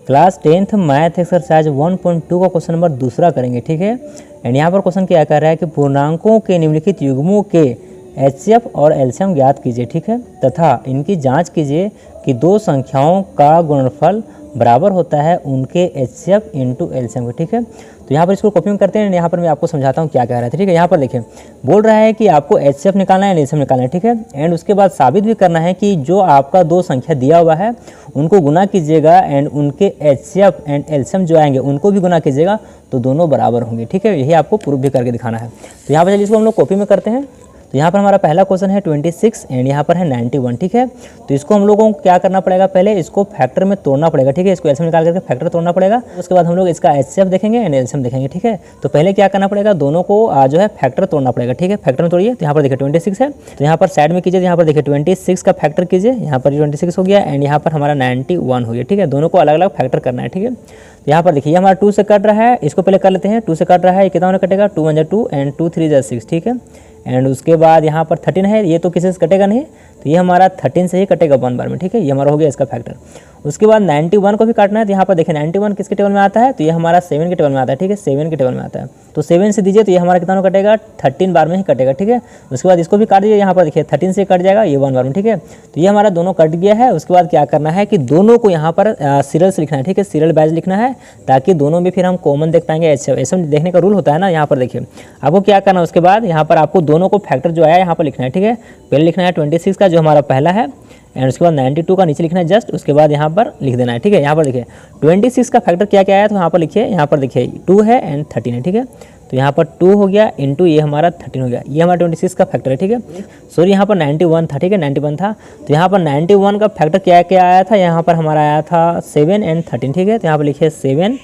Class 10th math exercise 1.2 का question number दूसरा करेंगे, ठीक है। एंड यहाँ पर क्वेश्चन क्या कर रहा है कि पूर्णांकों के निम्नलिखित युग्मों के एचसीएफ और एलसीएम ज्ञात कीजिए, ठीक है, तथा इनकी जांच कीजिए कि दो संख्याओं का गुणनफल बराबर होता है उनके एचसीएफ इंटू एलसीएम के, ठीक है। तो यहाँ पर इसको कॉपी करते हैं, यहाँ पर मैं आपको समझाता हूँ क्या कह रहा है, ठीक है। यहाँ पर देखिए बोल रहा है कि आपको एचसीएफ निकालना है, एलसीएम निकालना है, ठीक है। एंड उसके बाद साबित भी करना है कि जो आपका दो संख्या दिया हुआ है उनको गुना कीजिएगा एंड उनके एचसीएफ एंड एलसीएम जो आएंगे उनको भी गुना कीजिएगा तो दोनों बराबर होंगे, ठीक है। यही आपको प्रूफ भी करके दिखाना है। तो यहाँ पर चलिए इसको हम लोग कॉपी में करते हैं। तो यहाँ पर हमारा पहला क्वेश्चन है 26 एंड यहाँ पर है 91, ठीक है। तो इसको हम लोगों को क्या करना पड़ेगा, पहले इसको फैक्टर में तोड़ना पड़ेगा, ठीक है। इसको एलसीएम निकाल करके फैक्टर तोड़ना पड़ेगा। उसके बाद हम लोग इसका एचसीएफ देखेंगे एंड एलसीएम देखेंगे, ठीक है। तो पहले क्या करना पड़ेगा, दोनों को जो है फैक्टर तोड़ना पड़ेगा, ठीक है। फैक्टर में तोड़िए। तो यहाँ पर देखिए 26 है, तो यहाँ पर साइड में कीजिए, यहाँ पर देखिए 26 का फैक्टर कीजिए, यहाँ पर 26 हो गया एंड यहाँ पर हमारा 91 हो गया, ठीक है। दोनों को अलग अलग फैक्टर करना है, ठीक है। तो यहाँ पर देखिए हमारा 2 से कट रहा है, इसको पहले कर लेते हैं। 2 से कट रहा है, ये कितना कटेगा, 2 1 2 एंड 2 3 6, ठीक है। एंड उसके बाद यहाँ पर 13 है, ये तो किसी से कटेगा नहीं, तो ये हमारा 13 से ही कटेगा 1 बार में, ठीक है। ये हमारा हो गया इसका फैक्टर। उसके बाद 91 को भी काटना है, तो यहाँ पर देखिए 91 किसके टेबल में आता है, तो ये हमारा 7 के टेबल में आता है, ठीक है। 7 के टेबल में आता है, तो 7 से दीजिए तो ये हमारा कितना कटेगा, 13 बार में ही कटेगा, ठीक है। उसके बाद इसको भी काट दीजिए, यहाँ पर देखिए 13 से कट जाएगा, ये 1 बार में, ठीक है। तो ये हमारा दोनों कट गया है। उसके बाद क्या करना है कि दोनों को यहाँ पर सीरियल से लिखना है, ठीक है, सीरियल वाइज लिखना है, ताकि दोनों में फिर हम कॉमन देख पाएंगे। ऐसे देखने का रूल होता है ना। यहाँ पर देखिए आपको क्या करना है, उसके बाद यहाँ पर आपको दोनों को फैक्टर जो आया यहाँ पर लिखना है, ठीक है। पहले लिखना है 26 का जो हमारा पहला है एंड उसके बाद 92 का नीचे लिखना है जस्ट, उसके बाद यहाँ पर लिख देना है, ठीक है। यहाँ पर देखिए 26 का फैक्टर क्या क्या आया, तो यहाँ पर लिखिए, यहाँ पर देखिए 2 है एंड 13 है, ठीक है। तो यहाँ पर 2 हो गया इंटू ये हमारा 13 हो गया, ये हमारा 26 का फैक्टर है, ठीक है। सॉरी यहाँ पर 91 था, ठीक है, 91 था। तो यहाँ पर 91 का फैक्टर क्या क्या आया था, यहाँ पर हमारा आया था 7 एंड 13, ठीक है। तो यहाँ पर लिखिए 7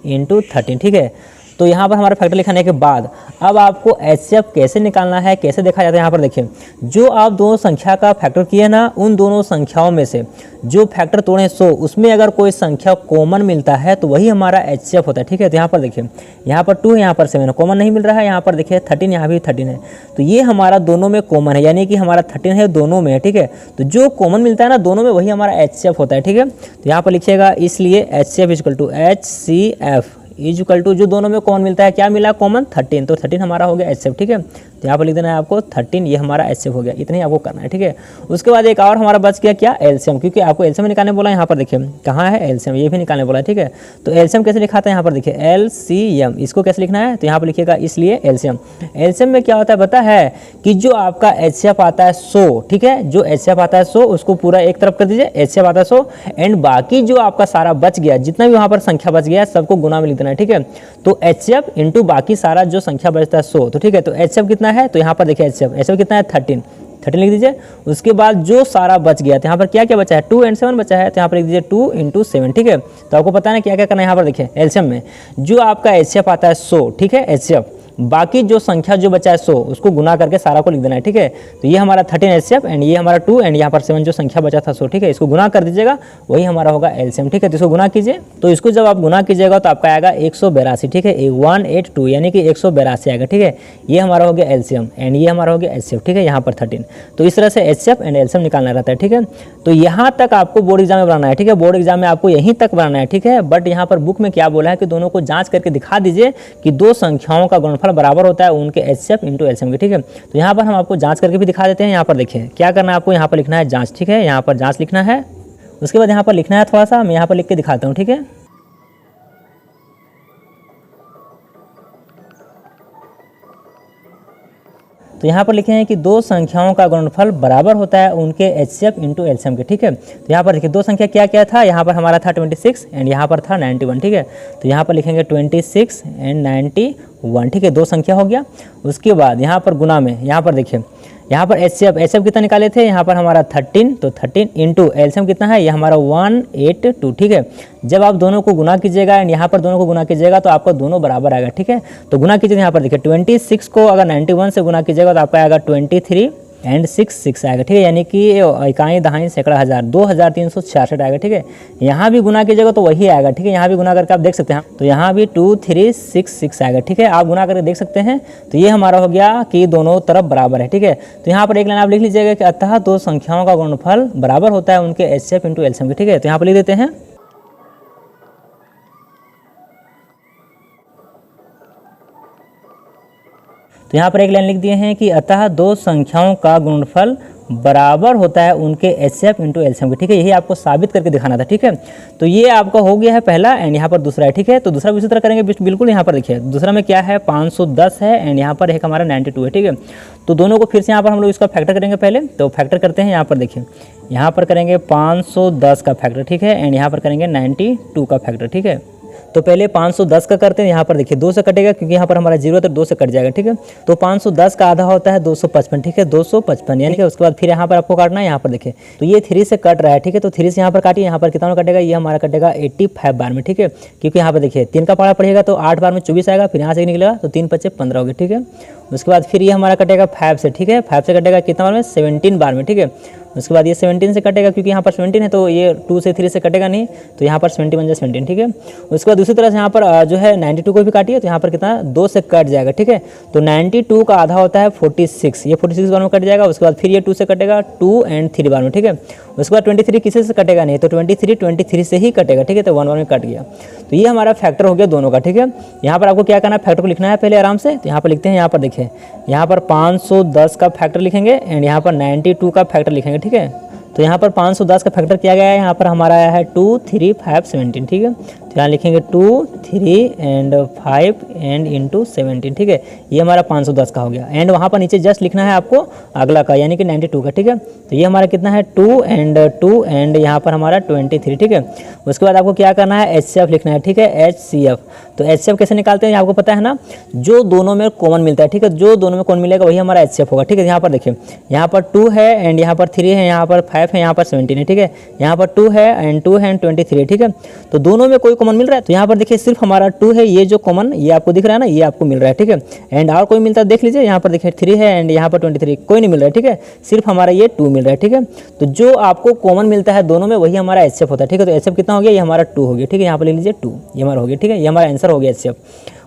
इंटू 13, ठीक है। तो यहाँ पर हमारा फैक्टर लिखाने के बाद अब आपको एचसीएफ कैसे निकालना है, कैसे देखा जाता है, यहाँ पर देखिए जो आप दोनों संख्या का फैक्टर किए ना, उन दोनों संख्याओं में से जो फैक्टर तोड़े 100 उसमें अगर कोई संख्या कॉमन मिलता है तो वही हमारा एचसीएफ होता है, ठीक है। तो यहाँ पर देखिए यहाँ पर 2 है, यहाँ पर 7 है, कॉमन नहीं मिल रहा है। यहाँ पर देखिए 13, यहाँ भी 13 है, तो ये हमारा दोनों में कॉमन है, यानी कि हमारा 13 है दोनों में, ठीक है। तो जो कॉमन मिलता है ना दोनों में वही हमारा एचसीएफ होता है, ठीक है। तो यहाँ पर लिखिएगा इसलिए HCF equal to HCF is equal to जो दोनों में कौन मिलता है, क्या मिला कॉमन 13, तो 13 हमारा हो गया एचसीएफ, ठीक है। तो यहाँ पर लिख देना है आपको 13, ये हमारा एचसीएफ हो गया, इतना ही आपको करना है, ठीक है। उसके बाद एक और हमारा बच गया क्या, एलसीएम, क्योंकि आपको एलसीएम निकालने बोला। यहाँ पर देखिए कहाँ है एलसीएम, ये भी निकालने बोला है, ठीक है। तो एलसीएम कैसे लिखाते हैं, यहाँ पर देखिए LCM, इसको कैसे लिखना है, तो यहाँ पर लिखिएगा इसलिए एलसीएम। एलसीएम में क्या होता है पता है कि जो आपका एचसीएफ आता है 100, ठीक है, जो एचसीएफ आता है 100 उसको पूरा एक तरफ कर दीजिए, एचसीएफ आता है 100 एंड बाकी जो आपका सारा बच गया, जितना भी वहाँ पर संख्या बच गया सबको गुना में लिख देना है, ठीक है। तो एचसीएफ इंटू बाकी सारा जो संख्या बचता है 100, तो ठीक है। तो एचसीएफ कितना है, तो यहाँ पर देखिए एचसीएफ कितना है 13 लिख दीजिए। उसके बाद जो सारा बच गया, तो यहाँ पर क्या क्या बचा है, 2 एंड 7 बचा है, तो यहाँ पर लिख दीजिए 2 इंटू 7, ठीक है। तो आपको पता है ना क्या क्या करना है। यहाँ पर देखिए एलसीएम में जो आपका एचसीएफ आता है 100, ठीक है, एचसीएफ बाकी जो संख्या जो बचा है 100 उसको गुना करके सारा को लिख देना है, ठीक है। तो ये हमारा 13 एचसीएफ एंड ये हमारा 2 एंड यहाँ पर 7 जो संख्या बचा था 100, ठीक है, इसको गुना कर दीजिएगा, वही हमारा होगा एलसीएम, ठीक है। तो इसको गुना कीजिए, तो इसको जब आप गुना कीजिएगा तो आपका आएगा 182, ठीक है, 182 यानी कि 182 आएगा, ठीक है। ये हमारा हो गया एलसीएम एंड ये हमारा हो गया एचसीएफ, ठीक है, यहाँ पर 13। तो इस तरह से एचसीएफ एंड एलसीएम निकालना रहता है, ठीक है। तो यहाँ तक आपको बोर्ड एग्जाम में बनाना है, ठीक है, बोर्ड एग्जाम में आपको यहीं तक बनाना है, ठीक है। बट यहाँ पर बुक में क्या बोला है कि दोनों को जांच करके दिखा दीजिए कि दो संख्याओं का गुणनफल बराबर होता है उनके एचसीएफ इंटू एलसीएम के, ठीक है। तो यहाँ पर हम आपको जांच करके भी दिखा देते हैं। यहाँ पर देखिए क्या करना है आपको, यहाँ पर लिखना है जांच, ठीक है, यहाँ पर जांच लिखना है। उसके बाद यहाँ पर लिखना है थोड़ा सा, मैं यहाँ पर लिख के दिखाता हूँ, ठीक है। तो यहाँ पर लिखे हैं कि दो संख्याओं का गुणनफल बराबर होता है उनके एचसीएफ इंटू एलसीएम के, ठीक है। तो यहाँ पर देखिए दो संख्या क्या क्या था, यहाँ पर हमारा था 26 एंड यहाँ पर था 91, ठीक है। तो यहाँ पर लिखेंगे 26 एंड 91, ठीक है, दो संख्या हो गया। उसके बाद यहाँ पर गुना में यहाँ पर देखिए यहाँ पर एचसीएफ कितना निकाले थे, यहाँ पर हमारा 13, तो 13 इंटू एलसीएम कितना है, ये हमारा 182, ठीक है। जब आप दोनों को गुना कीजिएगा एंड यहाँ पर दोनों को गुना कीजिएगा तो आपका दोनों बराबर आएगा, ठीक है। तो गुना कीजिए, यहाँ पर देखिए 26 को अगर 91 से गुना कीजिएगा तो आपका आएगा 23 एंड 6 आएगा, ठीक है, यानी कि इकाई दहाई सैकड़ा हज़ार 2366 आएगा, ठीक है। यहाँ भी गुना कीजिएगा तो वही आएगा, ठीक है, यहाँ भी गुना करके आप देख सकते हैं। तो यहाँ भी 2366 आएगा, ठीक है, आप गुना करके देख सकते हैं। तो ये हमारा हो गया कि दोनों तरफ बराबर है, ठीक है। तो यहाँ पर एक लाइन आप लिख लीजिएगा कि अतः दो संख्याओं का गुणनफल बराबर होता है उनके एचसीएफ इंटू एलसीएम के, ठीक है। तो यहाँ पर लिख देते हैं तो यहाँ पर एक लाइन लिख दिए हैं कि अतः दो संख्याओं का गुणनफल बराबर होता है उनके एचसीएफ इंटू एलसीएम के, ठीक है। यही आपको साबित करके दिखाना था, ठीक है। तो ये आपका हो गया है पहला एंड यहाँ पर दूसरा है, ठीक है। तो दूसरा भी उसी तरह करेंगे बिल्कुल। यहाँ पर देखिए दूसरा में क्या है 510 है एंड यहाँ पर एक हमारा 92 है, ठीक है। तो दोनों को फिर से यहाँ पर हम लोग इसका फैक्टर करेंगे पहले। तो फैक्टर करते हैं, यहाँ पर देखिए यहाँ पर करेंगे 510 का फैक्टर, ठीक है, एंड यहाँ पर करेंगे 92 का फैक्टर, ठीक है। तो पहले 510 का करते हैं, यहाँ पर देखिए 2 से कटेगा क्योंकि यहाँ पर हमारा 0 है तो 2 से कट जाएगा, ठीक है। तो 510 का आधा होता है 255, ठीक है, 255 यानी कि उसके बाद फिर यहाँ पर आपको काटना है। यहाँ पर देखिए तो ये 3 से कट रहा है, ठीक है। तो 3 से यहाँ पर काटिए, यहाँ पर कितना कटेगा, ये हमारा कटेगा 85 बार में, ठीक है। क्योंकि यहाँ पर देखिए 3 का पारा पड़ेगा तो 8 बार में 24 आएगा, फिर यहाँ से निकलेगा तो 3 × 5 = 15 हो गया, ठीक है। उसके बाद फिर ये हमारा कटेगा 5 से, ठीक है। 5 से कटेगा कितना बार में, 17 बार में, ठीक है। उसके बाद ये 17 से कटेगा क्योंकि यहाँ पर 17 है तो ये 2 से 3 से कटेगा नहीं, तो यहाँ पर 70 बन जाए 17, ठीक है। उसके बाद दूसरी तरह से यहाँ पर जो है 92 को भी काटिए तो यहाँ पर कितना 2 से कट जाएगा, ठीक है। तो 92 का आधा होता है 46, ये 46 बार में कट जाएगा। उसके बाद फिर ये 2 से कटेगा 2 और 3 बार में, ठीक है। उसके बाद 23 किसी से कटेगा नहीं, तो 23 से ही कटेगा, ठीक है। तो 1 बार में कट गया। तो ये हमारा फैक्टर हो गया दोनों का, ठीक है। यहाँ पर आपको क्या करना है, फैक्टर को लिखना है पहले आराम से। तो यहाँ पर लिखते हैं, यहाँ पर देखिए यहाँ पर 510 का फैक्टर लिखेंगे एंड यहाँ पर 92 का फैक्टर लिखेंगे, ठीक है। तो यहाँ पर 510 का फैक्टर किया गया है, यहाँ पर हमारा आया है 2, 3, 5, 17, ठीक है। तो यहाँ लिखेंगे 2, 3 एंड 5 एंड इंटू 17, ठीक है। ये हमारा 510 का हो गया एंड वहाँ पर नीचे जस्ट लिखना है आपको अगला का यानी कि 92 का, ठीक है। तो ये हमारा कितना है 2 एंड यहाँ पर हमारा 23, ठीक है। उसके बाद आपको क्या करना है, एचसीएफ लिखना है, ठीक है, एचसीएफ। तो एचसीएफ कैसे निकालते हैं आपको पता है ना, जो दोनों में कॉमन मिलता है, ठीक है। जो दोनों में कॉमन मिलेगा वही हमारा एचसीएफ होगा, ठीक है। यहाँ पर देखिए यहाँ पर 2 है एंड यहाँ पर 3 है, यहाँ पर 5 है, यहाँ पर 17 है, ठीक है। यहाँ पर 2 है एंड 2 है एंड 23, ठीक है। तो दोनों में कोई कॉमन मिल रहा है, तो यहाँ पर देखिए सिर्फ हमारा 2 है, ये जो कॉमन ये आपको दिख रहा है ना, ये आपको मिल रहा है, ठीक है। एंड और कोई मिलता है देख लीजिए, यहाँ पर देखिए 3 है एंड यहाँ पर 23, कोई नहीं मिल रहा है, ठीक है। सिर्फ हमारा ये 2 मिल रहा है, ठीक है। तो जो आपको कॉमन मिलता है दोनों में वही हमारा एचसीएफ होता है, ठीक है। तो एचसीएफ कितना हो गया, ये हमारा 2 हो गया, ठीक है। यहाँ पर ले लीजिए 2, ये हमारा हो गया, ठीक है। ये हमारा आंसर हो गया एचसीएफ।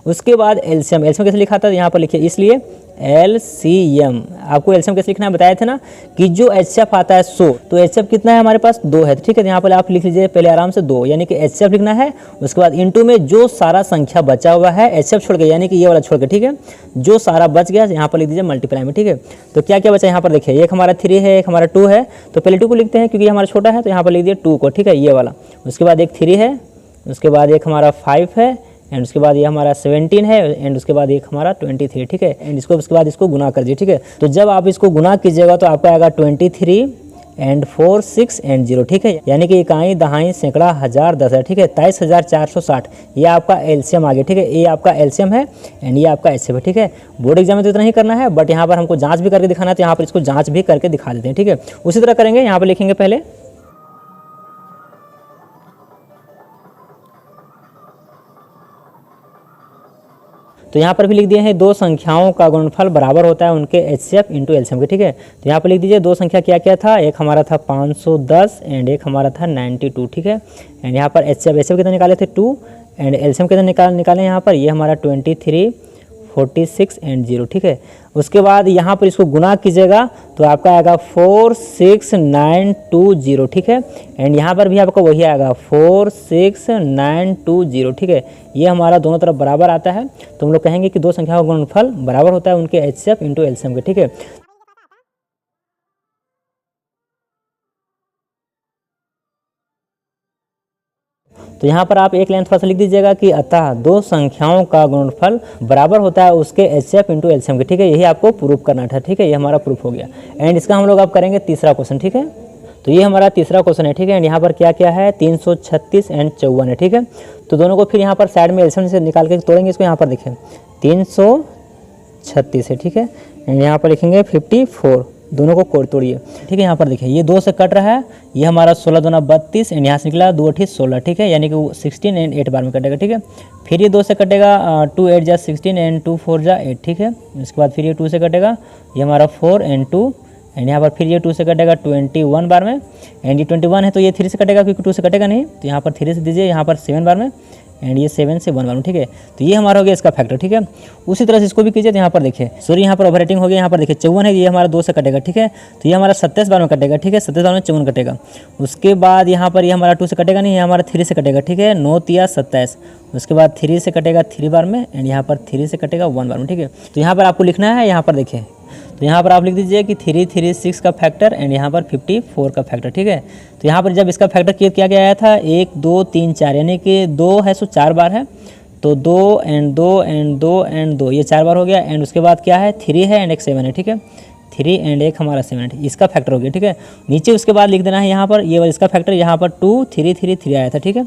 उसके बाद एलसीएम, एलसीएम कैसे लिखा था, यहाँ पर लिखिए इसलिए एलसीएम। आपको एलसीएम कैसे लिखना है बताया थे ना कि जो एचसीएफ आता है 100, तो एचसीएफ कितना है हमारे पास 2 है, ठीक है। यहाँ पर आप लिख लीजिए पहले आराम से 2 यानी कि एचसीएफ लिखना है। उसके बाद इनटू में जो सारा संख्या बचा हुआ है एचसीएफ छोड़ के यानी कि ये वाला छोड़ के, ठीक है। जो सारा बच गया यहाँ पर लिख दीजिए मल्टीप्लाई में, ठीक है। तो क्या क्या बचा यहाँ पर देखिए, एक हमारा 3 है, एक हमारा 2 है। तो पहले 2 को लिखते हैं क्योंकि हमारा छोटा है, तो यहाँ पर लिख दिए 2 को, ठीक है, ये वाला। उसके बाद एक 3 है, उसके बाद एक हमारा 5 है एंड उसके बाद ये हमारा 17 है एंड उसके बाद एक हमारा 23, ठीक है। एंड इसको उसके बाद इसको गुना कर दीजिए, ठीक है। तो जब आप इसको गुना कीजिएगा तो आपका आएगा 23 एंड 4, 6 एंड 0, ठीक है। यानी कि इकाई, दहाई, सैकड़ा, हजार, 10, ठीक है। 23,460 ये आपका एलसीएम आ गया, ठीक है। ये आपका एलसीएम है एंड ये आपका एचसीएफ है, ठीक है। बोर्ड एग्जाम में तो इतना ही करना है, बट यहाँ पर हमको जाँच भी करके दिखाना है, तो यहाँ पर इसको जाँच भी करके दिखा देते हैं, ठीक है। उसी तरह करेंगे, यहाँ पर लिखेंगे पहले तो यहाँ पर भी लिख दिए हैं दो संख्याओं का गुणनफल बराबर होता है उनके एचसीएफ इंटू एलसीएम के, ठीक है। तो यहाँ पर लिख दीजिए दो संख्या क्या क्या था, एक हमारा था 510 एंड एक हमारा था 92, ठीक है। एंड यहाँ पर एचसीएफ कितने निकाले थे 2 एंड एलसीएम कितने निकाले यहाँ पर, ये हमारा 23, 46 एंड 0, ठीक है। उसके बाद यहाँ पर इसको गुना कीजिएगा तो आपका आएगा 46920, ठीक है। एंड यहाँ पर भी आपका वही आएगा 46920, ठीक है। ये हमारा दोनों तरफ बराबर आता है, तो हम लोग कहेंगे कि दो संख्याओं का गुणनफल बराबर होता है उनके एचसीएफ इंटू एलसीएम के, ठीक है। तो यहाँ पर आप एक लाइन थोड़ा सा लिख दीजिएगा कि अतः दो संख्याओं का गुणनफल बराबर होता है उसके एचसीएफ इंटू एलसीएम के, ठीक है। यही आपको प्रूफ करना था, ठीक है। ये हमारा प्रूफ हो गया एंड इसका हम लोग अब करेंगे तीसरा क्वेश्चन, ठीक है। तो ये हमारा तीसरा क्वेश्चन है, ठीक है। एंड यहाँ पर क्या क्या है 336 एंड 54 है, ठीक है। तो दोनों को फिर यहाँ पर साइड में एलसीएम से निकाल के तोड़ेंगे इसको। यहाँ पर देखें 336 है, ठीक है। एंड यहाँ पर लिखेंगे 54, दोनों को कोड तोड़िए, ठीक है। यहाँ पर देखिए ये 2 से कट रहा है, ये हमारा 16 दूना 32 एंड यहाँ से निकला 2 8 16, ठीक है। यानी कि 16 एंड 8 बार में कटेगा, ठीक है। फिर ये 2 से कटेगा 2 8 जा 16 एंड 2 4 जा 8, ठीक है। उसके बाद फिर ये 2 से कटेगा, ये हमारा 4 एंड 2 एंड यहाँ पर फिर ये 2 से कटेगा 21 बार में एंड ये 21 है तो ये 3 से कटेगा क्योंकि 2 से कटेगा नहीं, तो यहाँ पर 3 से दीजिए, यहाँ पर 7 बार में एंड ये 7 से 1 मालूम, ठीक है। तो ये हमारा हो गया इसका फैक्टर, ठीक है। उसी तरह से इसको भी कीजिए, तो यहाँ पर देखिए सॉरी यहाँ पर ओवर रेटिंग हो गया, यहाँ पर देखिए 54 है, ये हमारा 2 से कटेगा, ठीक है। तो ये हमारा 27 बार में कटेगा, ठीक है, 27 बार में 54 कटेगा। उसके बाद यहाँ पर ये हमारा 2 से कटेगा नहीं, ये हमारा 3 से कटेगा, ठीक है, 9 तिया 27। उसके बाद 3 से कटेगा 3 बार में एंड यहाँ पर 3 से कटेगा 1 बार में, ठीक है। तो यहाँ पर आपको लिखना है, यहाँ पर देखिए, तो यहाँ पर आप लिख दीजिए कि 336 का फैक्टर एंड यहाँ पर 54 का फैक्टर, ठीक है। तो यहाँ पर जब इसका फैक्टर किया गया था 1 2 3 4, यानी कि 2 है सो 4 बार है, तो 2 एंड 2 एंड 2 एंड 2, ये 4 बार हो गया। एंड उसके बाद क्या है 3 है एंड एक 7 है, ठीक है, 3 एंड एक हमारा 7 है, इसका फैक्टर हो गया, ठीक है। नीचे उसके बाद लिख देना है यहाँ पर ये इसका फैक्टर, यहाँ पर 2 3 3 3 आया था, ठीक है,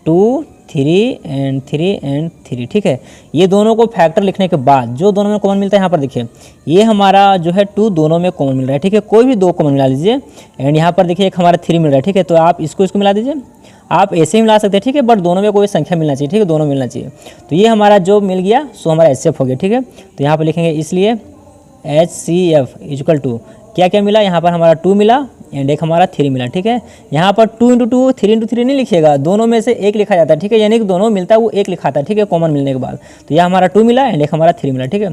2 3 एंड 3 एंड 3, ठीक है। ये दोनों को फैक्टर लिखने के बाद जो दोनों में कॉमन मिलता है, यहाँ पर देखिए ये हमारा जो है 2 दोनों में कॉमन मिल रहा है, ठीक है। कोई भी 2 कॉमन मिला लीजिए एंड यहाँ पर देखिए एक हमारा 3 मिल रहा है, ठीक है। तो आप इसको मिला दीजिए, आप ऐसे ही मिला सकते हैं, ठीक है, बट दोनों में कोई संख्या मिलना चाहिए, ठीक है, दोनों मिलना चाहिए। तो ये हमारा जो मिल गया सो हमारा HCF हो गया, ठीक है। तो यहाँ पर लिखेंगे इसलिए HCF इक्वल टू क्या क्या मिला, यहाँ पर हमारा 2 मिला एंड एक हमारा 3 मिला, ठीक है। यहाँ पर 2 इंटू 2 3 इंटू 3 नहीं लिखिएगा, दोनों में से एक लिखा जाता है, ठीक है, यानी कि दोनों मिलता है वो एक लिखाता है, ठीक है, कॉमन मिलने के बाद। तो यह हमारा 2 मिला एंड एक हमारा 3 मिला, ठीक है।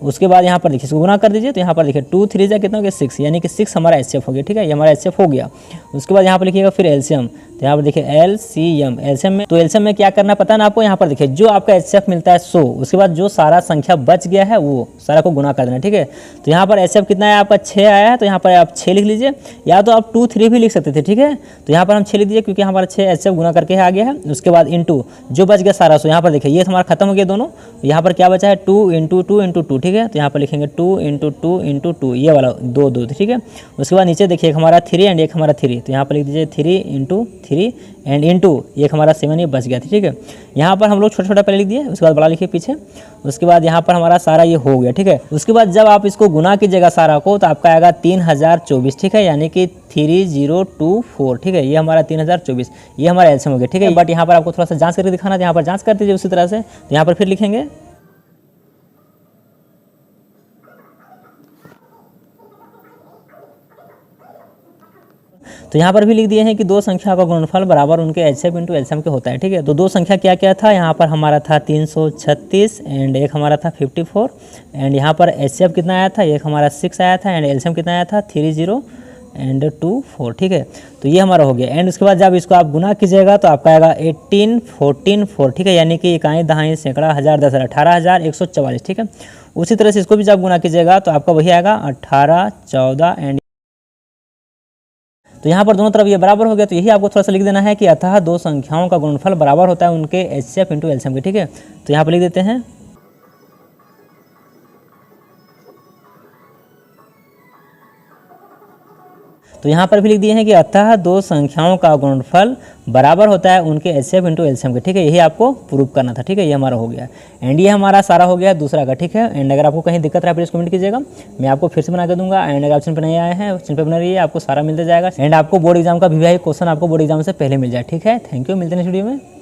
उसके बाद यहाँ पर देखिए इसको गुना कर दीजिए, तो यहाँ पर देखिए 2 3 जा कितना हो गया 6, यानी कि 6 हमारा HCF हो गया, ठीक है, ये हमारा HCF हो गया। उसके बाद यहाँ पर लिखिएगा फिर LCM, तो यहाँ पर देखिए LCM, LCM में, तो LCM में क्या करना पता है ना आपको, यहाँ पर देखिए जो आपका HCF मिलता है 100, उसके बाद जो सारा संख्या बच गया है वो सारा को गुना कर देना, ठीक है। तो यहाँ पर HCF कितना है आपका 6 आया है, तो यहाँ पर आप 6 लिख लीजिए, या तो आप 2 3 भी लिख सकते थे, ठीक है। तो यहाँ पर हम 6 लिख दीजिए क्योंकि हमारा 6 HCF गुना करके आ गया है। उसके बाद इंटू जो बच गया सारा, सो यहाँ पर देखिए ये हमारा खत्म हो गया दोनों, यहाँ पर क्या बचा है 2 इंटू 2 इंटू 2, ठीक है। तो यहाँ पर लिखेंगे 2 इंटू 2 इंटू 2, ये वाला 2 2, ठीक है। उसके बाद नीचे देखिए एक हमारा 3 एंड एक हमारा 3, तो यहाँ पर लिख दीजिए 3 इंटू 3 एंड इंटू एक हमारा 7, ये बच गया था, ठीक है। यहाँ पर हम लोग छोटा छोटा पहले लिख दिए, उसके बाद बड़ा लिखिए पीछे। उसके बाद यहाँ पर हमारा सारा ये हो गया, ठीक है। उसके बाद जब आप इसको गुना कीजिएगा सारा को, तो आपका आएगा 3024, ठीक है, यानी कि 3024, ठीक है। ये हमारा 3024, ये हमारा LCM हो गया, ठीक है। बट यहाँ पर आपको थोड़ा सा जांच करके दिखाना, तो यहाँ पर जांच कर दीजिए उसी तरह से। तो यहाँ पर फिर लिखेंगे, तो यहाँ पर भी लिख दिए हैं कि दो संख्या का गुणनफल बराबर उनके HCF इंटू LCM के होता है, ठीक है। तो दो संख्या क्या क्या था, यहाँ पर हमारा था 336 एंड एक हमारा था 54 एंड यहाँ पर HCF कितना आया था, एक हमारा 6 आया था एंड LCM कितना आया था 30 एंड 24, ठीक है। तो ये हमारा हो गया। एंड उसके बाद जब इसको आप गुना कीजिएगा तो आपका आएगा 18 14 4, ठीक है, यानी कि इकाई दहाई सैकड़ा हज़ार 10 18,144, ठीक है। उसी तरह से इसको भी जब गुना कीजिएगा तो आपका वही आएगा 18 14 एंड, तो यहाँ पर दोनों तरफ ये बराबर हो गया। तो यही आपको थोड़ा सा लिख देना है कि अतः दो संख्याओं का गुणनफल बराबर होता है उनके HCF इंटू LCM के, ठीक है। तो यहाँ पर लिख देते हैं, तो यहाँ पर भी लिख दिए हैं कि अतः दो संख्याओं का गुणनफल बराबर होता है उनके HCF इंटू LCM के, ठीक है। यही आपको प्रूव करना था, ठीक है। ये हमारा हो गया एंड ये हमारा सारा हो गया दूसरा का, ठीक है। एंड अगर आपको कहीं दिक्कत रहा प्लीज़ कमेंट कीजिएगा, मैं आपको फिर से बना के दूंगा। एंड अगर आप चैनल पर नहीं आए हैं चैनल पर बना रहिए, आपको सारा मिलता जाएगा। एंड आपको बोर्ड एग्जाम का VVI क्वेश्चन आपको बोर्ड एग्जाम से पहले मिल जाए, ठीक है। थैंक यू, मिलते हैं नेक्स्ट वीडियो में।